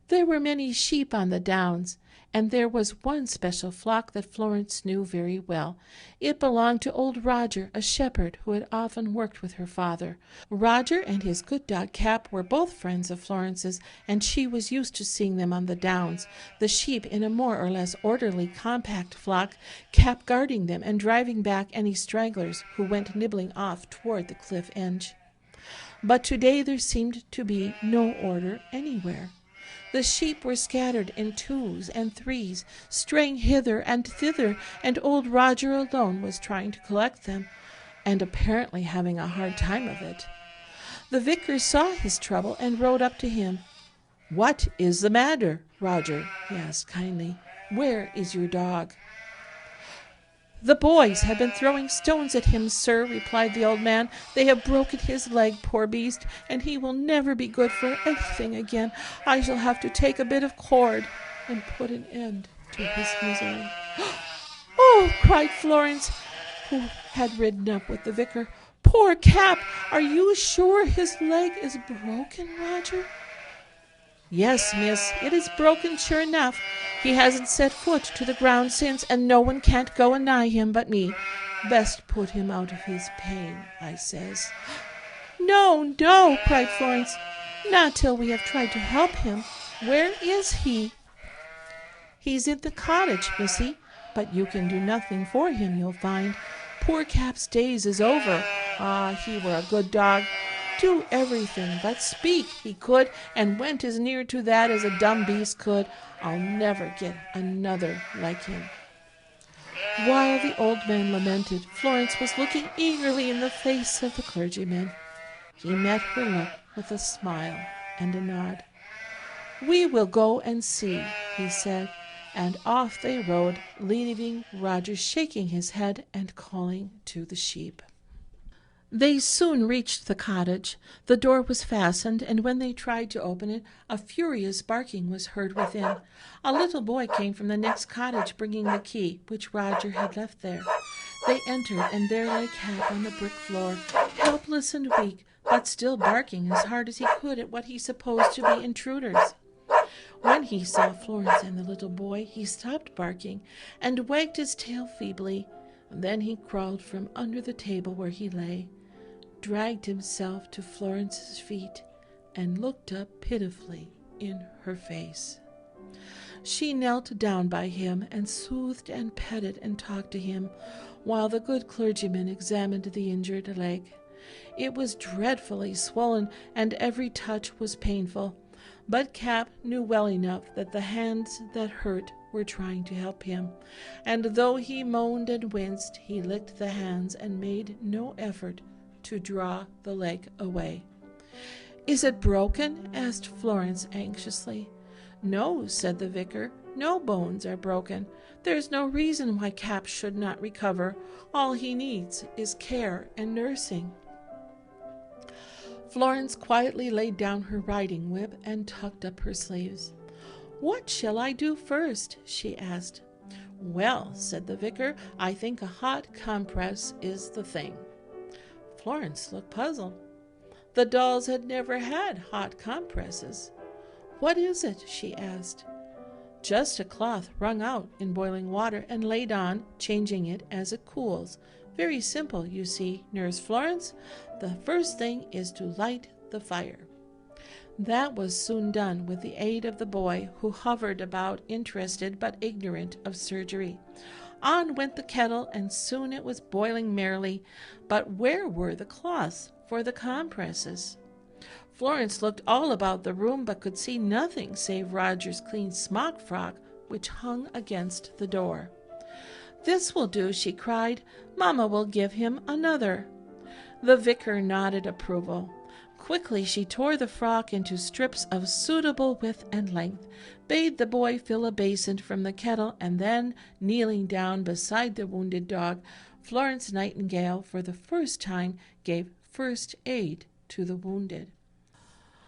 There were many sheep on the downs, and there was one special flock that Florence knew very well. It belonged to old Roger, a shepherd who had often worked with her father. Roger and his good dog Cap were both friends of Florence's, and she was used to seeing them on the downs, the sheep in a more or less orderly, compact flock, Cap guarding them and driving back any stragglers who went nibbling off toward the cliff edge. But today there seemed to be no order anywhere. The sheep were scattered in twos and threes, straying hither and thither, and old Roger alone was trying to collect them, and apparently having a hard time of it. The vicar saw his trouble and rode up to him. "What is the matter, Roger?" he asked kindly. "Where is your dog?" "The boys have been throwing stones at him, sir," replied the old man. "They have broken his leg, poor beast, and he will never be good for anything again. I shall have to take a bit of cord and put an end to his misery." "Oh!" cried Florence, who had ridden up with the vicar. "Poor Cap! Are you sure his leg is broken, Roger?" "Yes, miss, it is broken sure enough. He hasn't set foot to the ground since, and no one can't go anigh him but me. Best put him out of his pain, I says." "No, no," cried Florence, "not till we have tried to help him. Where is he?" "He's in the cottage, missy, but you can do nothing for him, you'll find. Poor Cap's days is over. Ah, he were a good dog. Do everything but speak, he could, and went as near to that as a dumb beast could. I'll never get another like him." While the old man lamented, Florence was looking eagerly in the face of the clergyman. He met her look with a smile and a nod. "We will go and see," he said, and off they rode, leaving Roger shaking his head and calling to the sheep. They soon reached the cottage. The door was fastened, and when they tried to open it, a furious barking was heard within. A little boy came from the next cottage bringing the key, which Roger had left there. They entered, and there lay Cap on the brick floor, helpless and weak, but still barking as hard as he could at what he supposed to be intruders. When he saw Florence and the little boy, he stopped barking and wagged his tail feebly. Then he crawled from under the table where he lay, dragged himself to Florence's feet, and looked up pitifully in her face. She knelt down by him and soothed and petted and talked to him, while the good clergyman examined the injured leg. It was dreadfully swollen, and every touch was painful, but Cap knew well enough that the hands that hurt were trying to help him, and though he moaned and winced, he licked the hands and made no effort to draw the leg away. "Is it broken?" asked Florence anxiously. "No," said the vicar, "no bones are broken. There's no reason why Cap should not recover. All he needs is care and nursing." Florence quietly laid down her riding whip and tucked up her sleeves. "What shall I do first?" she asked. "Well," said the vicar, "I think a hot compress is the thing." Florence looked puzzled. The dolls had never had hot compresses. "What is it?" she asked. "Just a cloth wrung out in boiling water and laid on, changing it as it cools. Very simple, you see, Nurse Florence. The first thing is to light the fire." That was soon done with the aid of the boy, who hovered about, interested but ignorant of surgery. On went the kettle, and soon it was boiling merrily. But where were the cloths for the compresses? Florence looked all about the room, but could see nothing save Roger's clean smock frock, which hung against the door. "This will do," she cried. "Mamma will give him another." The vicar nodded approval. Quickly she tore the frock into strips of suitable width and length, bade the boy fill a basin from the kettle, and then, kneeling down beside the wounded dog, Florence Nightingale for the first time gave first aid to the wounded.